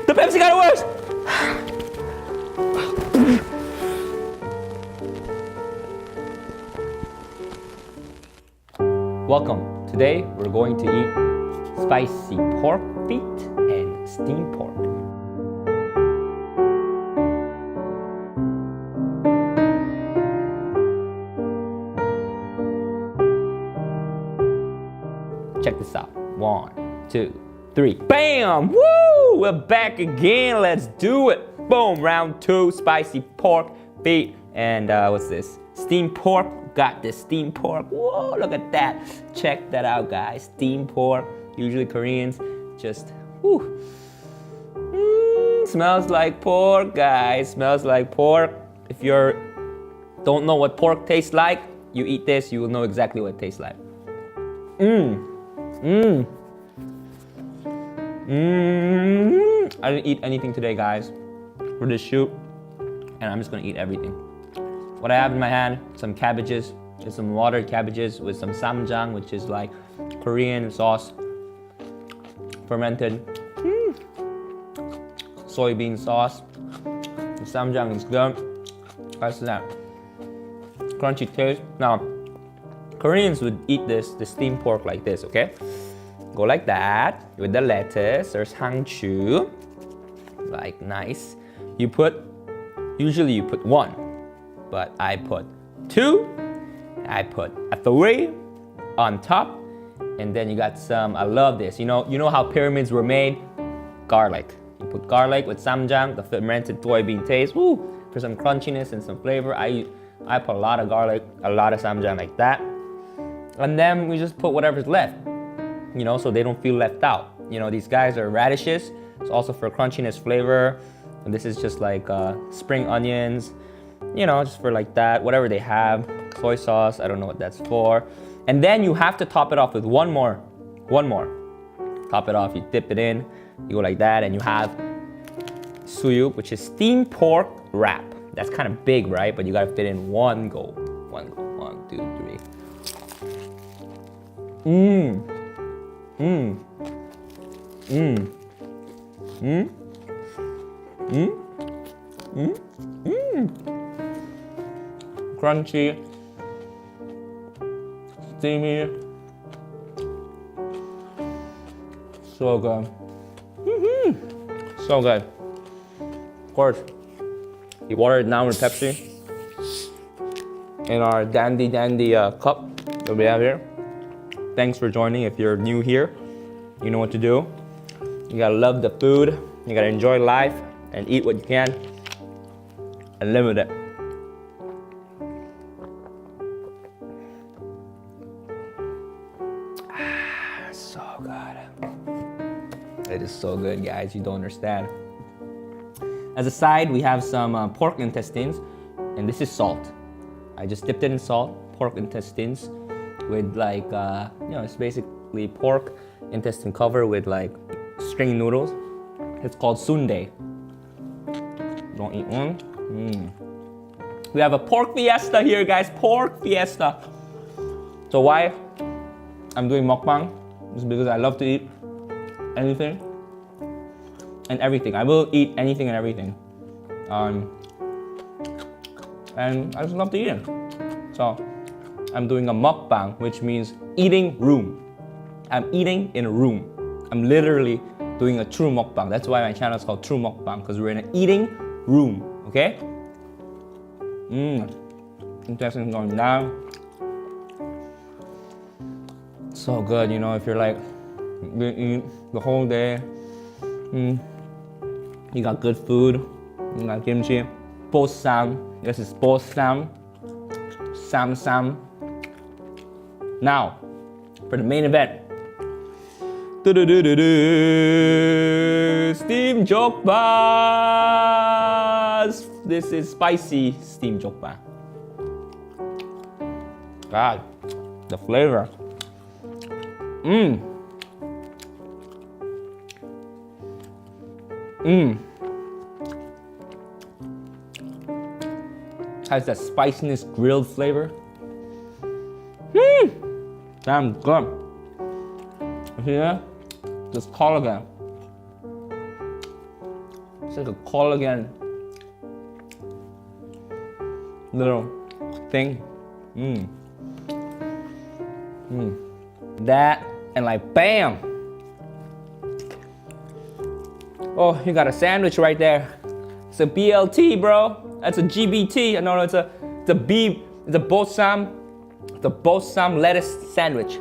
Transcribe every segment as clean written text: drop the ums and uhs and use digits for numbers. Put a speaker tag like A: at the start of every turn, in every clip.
A: The Pepsi got it worse! Welcome. Today we're going to eat spicy pork feet and steamed pork. Check this out. 1, 2, 3. Bam! Woo! We're back again. Let's do it. Boom. Round 2. Spicy pork feet and what's this? Steamed pork. Got this steamed pork. Whoa! Look at that. Check that out, guys. Steamed pork. Usually Koreans just whoo. Smells like pork, guys. Smells like pork. If you don't know what pork tastes like, you eat this, you will know exactly what it tastes like. I didn't eat anything today, guys, for this shoot, and I'm just gonna eat everything. What I have in my hand, some cabbages, just some watered cabbages with some samjang, which is like Korean sauce, fermented soybean sauce. The samjang is good. That's that crunchy taste. Now, Koreans would eat the steamed pork like this, okay? Go like that with the lettuce. There's hangchu, like nice. Usually you put 1, but I put 2. I put a 3 on top, and then you got some. I love this. You know how pyramids were made? Garlic. You put garlic with samjang, the fermented soybean taste. Woo! For some crunchiness and some flavor. I put a lot of garlic, a lot of samjang like that. And then we just put whatever's left, so they don't feel left out. These guys are radishes. It's also for crunchiness flavor. And this is just like spring onions, just for like that, whatever they have. Soy sauce, I don't know what that's for. And then you have to top it off with one more. Top it off, you dip it in, you go like that, and you have suyuk, which is steamed pork wrap. That's kind of big, right? But you gotta fit in one go. 1, 2, 3. Crunchy, steamy, so good. So good. Of course, you water it down with Pepsi in our dandy cup that we have here. Thanks for joining. If you're new here, you know what to do. You gotta love the food. You gotta enjoy life and eat what you can and live with it. So good. It is so good, guys. You don't understand. As a side, we have some pork intestines, and this is salt. I just dipped it in salt, pork intestines, with like, it's basically pork intestine cover with like string noodles. It's called sundae. Don't eat one. We have a pork fiesta here, guys. Pork fiesta. So why I'm doing mukbang is because I love to eat anything and everything. I will eat anything and everything. And I just love to eat it. So I'm doing a mukbang, which means eating room. I'm eating in a room. I'm literally doing a true mukbang. That's why my channel is called True Mukbang, because we're in an eating room, okay? Intestine going down. So good, if you're like, you eat the whole day. You got good food. You got kimchi. Bossam. This is bossam. Sam. Now, for the main event. Steamed jokbal. This is spicy steamed jokbal. God, the flavor. Has that spiciness grilled flavor. Damn good. See that? This collagen. It's like a collagen little thing. That and like bam. Oh, you got a sandwich right there. It's a BLT, bro. That's a GBT. No, it's a balsam lettuce sandwich.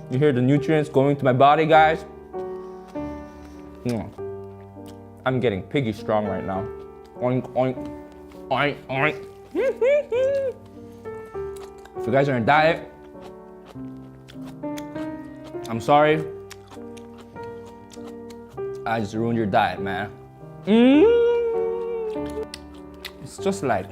A: You hear the nutrients going to my body, guys? I'm getting piggy strong right now. Oink, oink, oink, oink. If you guys are on a diet, I'm sorry. I just ruined your diet, man. It's just like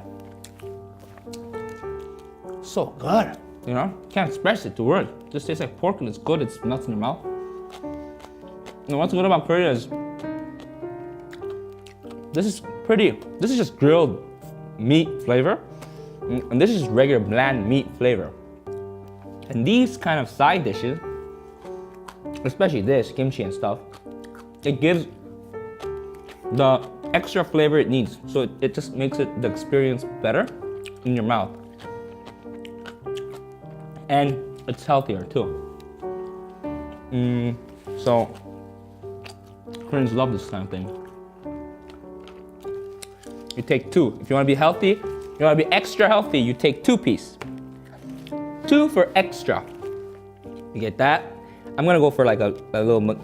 A: so good, you know? Can't express it to words. It just tastes like pork and it's good. It's melts in your mouth. And what's good about Korea is this is just grilled meat flavor, and this is just regular bland meat flavor. And these kind of side dishes, especially this kimchi and stuff, it gives the extra flavor it needs. So it just makes the experience better in your mouth. And it's healthier too. So Koreans love this kind of thing. You take two. If you want to be healthy, you want to be extra healthy, you take 2 pieces. 2 for extra. You get that? I'm gonna go for like a little.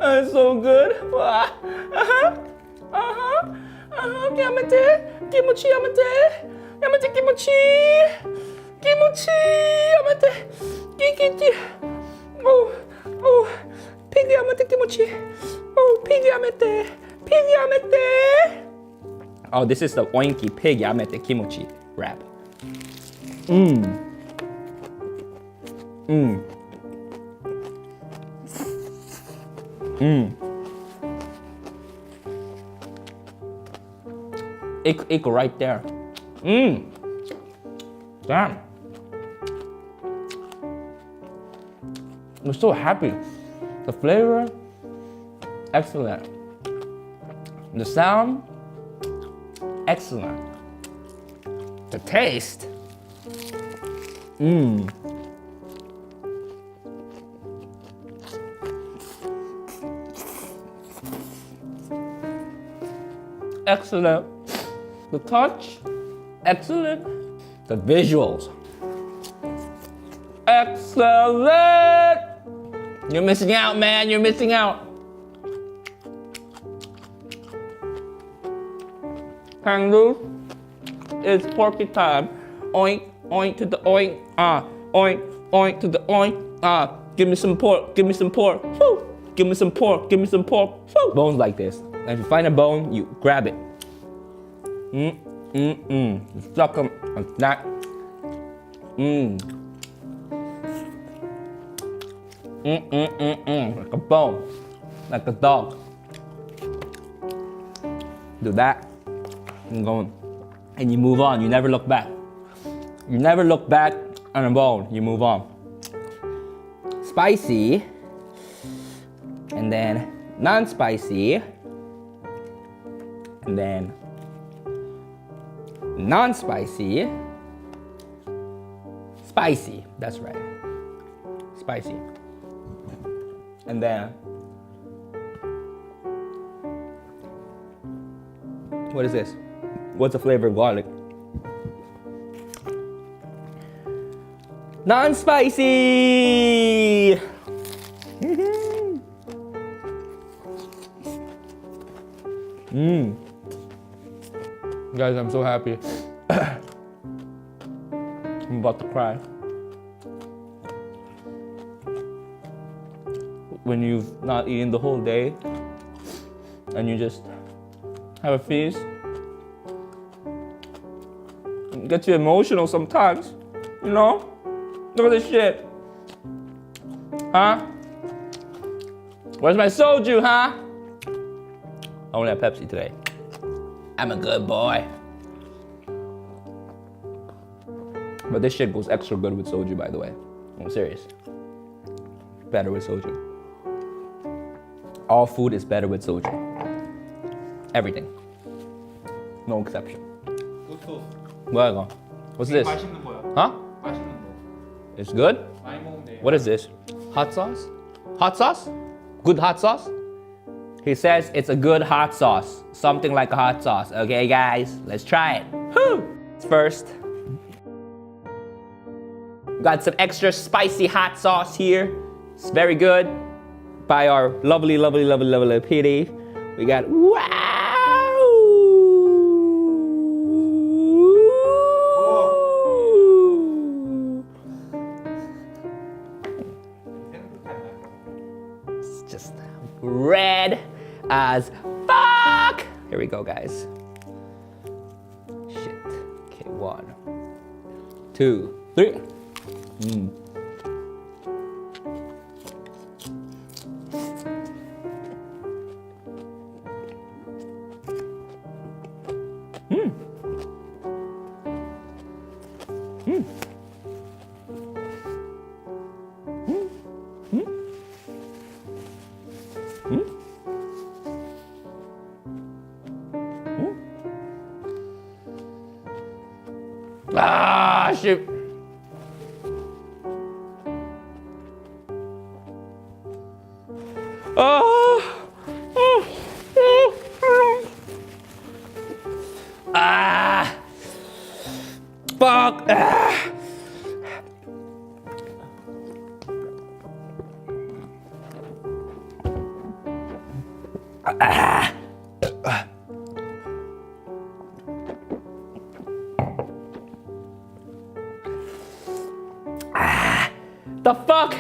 A: It's so good. Kimchi, kimchi. Kimchi, kimchi. Oh, piggy, kimchi. Oh, piggy, piggy, oh, this is the oinky piggy, kimchi wrap. It right there. Damn. I'm so happy. The flavor, excellent. The sound, excellent. The taste, excellent. The touch, excellent. The visuals, excellent. You're missing out, man. You're missing out. Kangaroo, it's porky time. Oink, oink to the oink. Oink, oink to the oink. Give me some pork. Give me some pork. Woo. Give me some pork. Give me some pork. Woo. Bones like this. And if you find a bone, you grab it. Suck them like that. Like a bone, like a dog. Do that. And go, and you move on. You never look back. You never look back on a bone. You move on. Spicy, and then non-spicy, and then non-spicy, spicy, that's right, spicy, and then, what is this? What's the flavor of garlic? Non-spicy! Guys, I'm so happy. I'm about to cry. When you've not eaten the whole day and you just have a feast, it gets you emotional sometimes, you know? Look at this shit. Huh? Where's my soju, huh? I only have Pepsi today. I'm a good boy. But this shit goes extra good with soju, by the way. I'm serious. Better with soju. All food is better with soju. Everything. No exception. 뭐야 이거? What's this?
B: 맛있는 거야.
A: Huh?
B: 맛있는 거.
A: It's good?
B: 많이 먹으면 돼.
A: What is this? Hot sauce? Hot sauce? Good hot sauce? He says it's a good hot sauce. Something like a hot sauce. Okay, guys, let's try it. Whew. First, got some extra spicy hot sauce here. It's very good. By our lovely, lovely, lovely, lovely PD. We got, wow! It's just red as fuck. Here we go, guys. Shit. Okay, 1, 2, 3. Ah, shit. Ah, fuck. The fuck?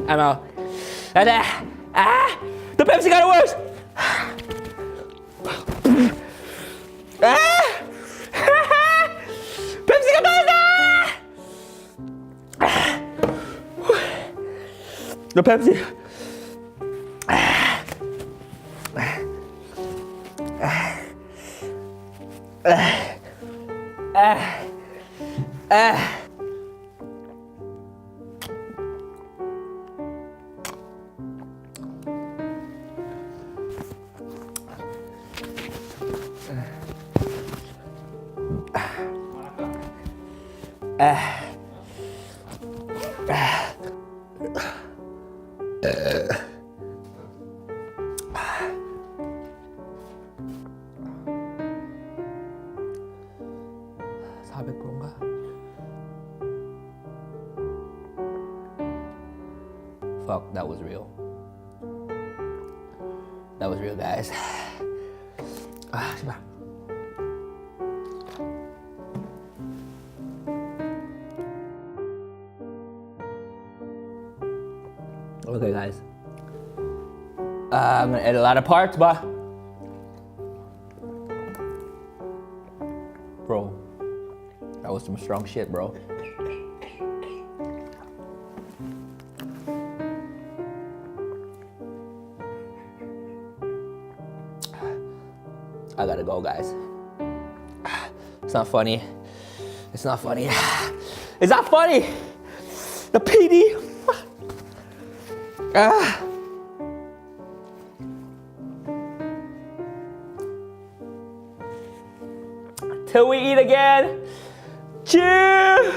A: I'm out. The Pepsi got it worse. Pepsi got it. The Pepsi. Fuck, that was real. That was real, guys. Okay, guys. I'm gonna edit a lot of parts, but bro, that was some strong shit, bro. I gotta go, guys. It's not funny. It's not funny. It's not funny. The PD. Till we eat again. Cheers.